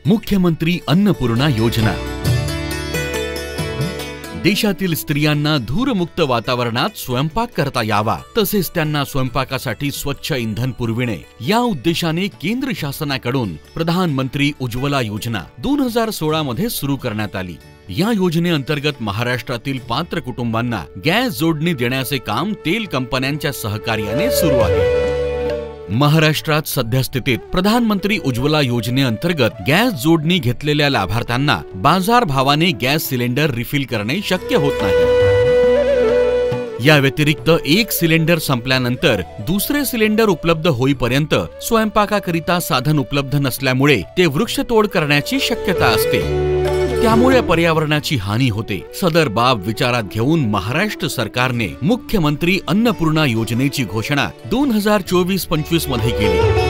मुख्यमंत्री अन्नपूर्णा योजना देशातील स्त्रियांना धूरमुक्त वातावरणात स्वयंपाक करता यावा, तसेच त्यांना स्वयंपाकासाठी स्वच्छ इंधन पुरविणे या उद्देशाने केंद्र शासनाकडून प्रधानमंत्री उज्ज्वला योजना 2016 मध्ये सुरू करण्यात आली। या योजनेअंतर्गत महाराष्ट्रातील पात्र कुटुंबांना गॅस जोडणी देण्याचे काम तेल कंपन्यांच्या सहकार्याने सुरू आहे। महाराष्ट्रात सध्या स्थितीत प्रधानमंत्री उज्ज्वला योजनेअंतर्गत गॅस जोडणी घेतलेल्या लाभार्थ्यांना बाजार भावाने गॅस सिलेंडर रिफिल करणे शक्य होत नाही। या व्यतिरिक्त एक सिलेंडर संपल्यानंतर दुसरे सिलेंडर उपलब्ध होईपर्यंत स्वयंपाकाकरिता साधन उपलब्ध नसल्यामुळे ते वृक्षतोड करण्याची शक्यता असते, त्यामुळे पर्यावरणाची हानी होते। सदर बाब विचारात घेऊन महाराष्ट्र सरकारने मुख्यमंत्री अन्नपूर्णा योजनेची घोषणा 2024-25 मध्ये केली।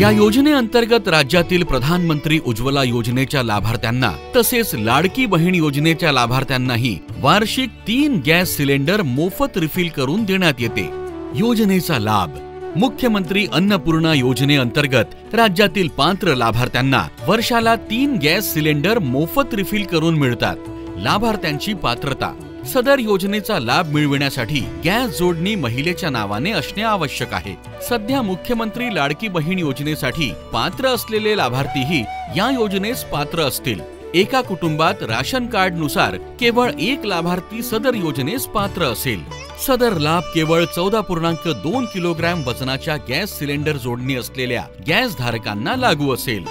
या योजनेअंतर्गत राज्यातील प्रधानमंत्री उज्ज्वला योजनेच्या लाभार्थ्यांना तसेच लाडकी बहीण योजनेच्या लाभार्थ्यांनाही वार्षिक 3 गॅस सिलेंडर मोफत रिफिल करून देण्यात येते। योजनेचा लाभ मुख्यमंत्री अन्नपूर्णा योजनेअंतर्गत राज्यातील पात्र लाभार्थ्यांना वर्षाला 3 गॅस सिलेंडर मोफत रिफिल करून मिळतात। लाभार्थ्यांची पात्रता सदर योजनेचा लाभ मिळविण्यासाठी गॅस जोडणी महिलेच्या नावाने असणे आवश्यक आहे। सध्या मुख्यमंत्री लाडकी बहीण योजनेसाठी पात्र असलेले लाभार्थीही या योजनेस पात्र असतील। एका कुटुंबात राशन कार्ड नुसार केवळ एक लाभार्थी सदर योजनेस पात्र असेल। सदर लाभ केवळ 14.2 किलोग्रॅम वजनाच्या गॅस सिलेंडर जोडणी असलेल्या गॅस धारकांना लागू असेल।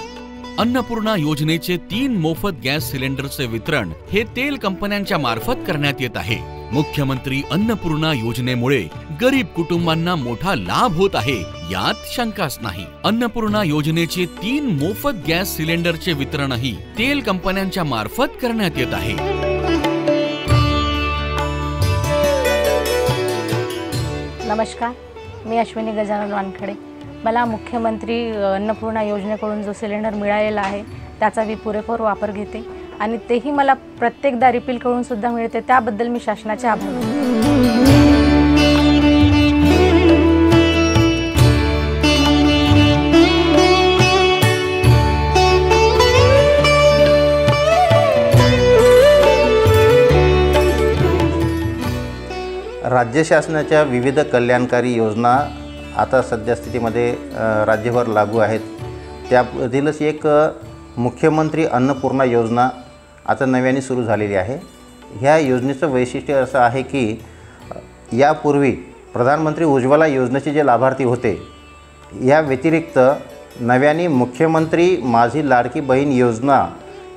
अन्नपूर्णा योजनेचे 3 मोफत गॅस सिलेंडरचे वितरण हे तेल कंपन्यांच्या मार्फत करण्यात येत आहे। मुख्यमंत्री अन्नपूर्णा योजनेमुळे गरीब कुटुंबांना मोठा लाभ होत आहे, यात शंकाच नाही। अन्नपूर्णा योजनेचे 3 मोफत गॅस सिलेंडरचे वितरणही तेल कंपन्यांच्या मार्फत करण्यात येत आहे। नमस्कार, मी अश्विनी गजानन वानखडे। मला मुख्यमंत्री अन्नपूर्णा योजनेकडून जो सिलेंडर मिळालेला आहे त्याचा मी पुरेपूर वापर घेते आणि तेही मला प्रत्येकदा रिफिल करून सुद्धा मिळते, त्याबद्दल मी शासनाचे आभार मानते। राज्य शासनाच्या विविध कल्याणकारी योजना आता सध्या स्थितीमध्ये राज्यभर लागू आहेत। त्यामधीलच एक मुख्यमंत्री अन्नपूर्णा योजना आता नव्याने सुरू झालेली आहे। ह्या योजनेचं वैशिष्ट्य असं आहे की यापूर्वी प्रधानमंत्री उज्ज्वला योजनेचे जे लाभार्थी होते, या व्यतिरिक्त नव्याने मुख्यमंत्री माझी लाडकी बहीण योजना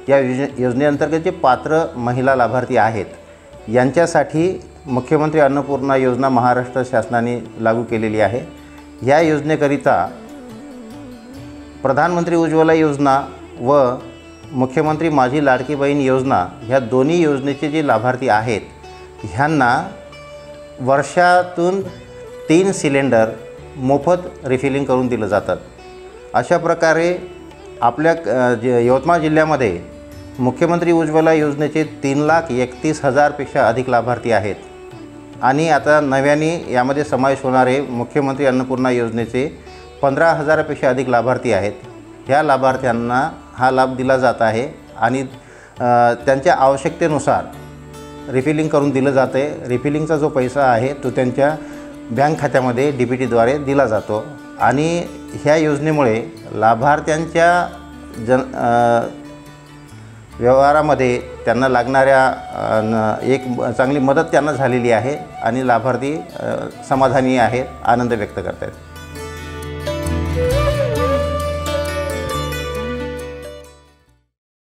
या योजनेअंतर्गत जे पात्र महिला लाभार्थी आहेत, यांच्यासाठी मुख्यमंत्री अन्नपूर्णा योजना महाराष्ट्र शासनाने लागू केलेली आहे। या योजनेकरिता प्रधानमंत्री उज्ज्वला योजना व मुख्यमंत्री माझी लाडकी बहीण योजना ह्या दोन्ही योजनेचे जे लाभार्थी आहेत, ह्यांना वर्षातून 3 सिलेंडर मोफत रिफिलिंग करून दिलं जातात। अशा प्रकारे आपल्या यवतमाळ जिल्ह्यामध्ये मुख्यमंत्री उज्ज्वला योजनेचे 3,31,000 पेक्षा अधिक लाभार्थी आहेत आणि आता नव्याने यामध्ये समावेश होणारे मुख्यमंत्री अन्नपूर्णा योजनेचे 15,000 पेक्षा अधिक लाभार्थी आहेत। ह्या लाभार्थ्यांना हा लाभ दिला जात आहे आणि त्यांच्या आवश्यकतेनुसार रिफिलिंग करून दिलं जाते। रिफिलिंगचा जो पैसा आहे तो त्यांच्या बँक खात्यामध्ये DBTद्वारे दिला जातो आणि ह्या योजनेमुळे लाभार्थ्यांच्या व्यवहारामध्ये त्यांना लागणाऱ्या एक चांगली मदत त्यांना झालेली आहे आणि लाभार्थी समाधानी आहेत, आनंद व्यक्त करत आहेत।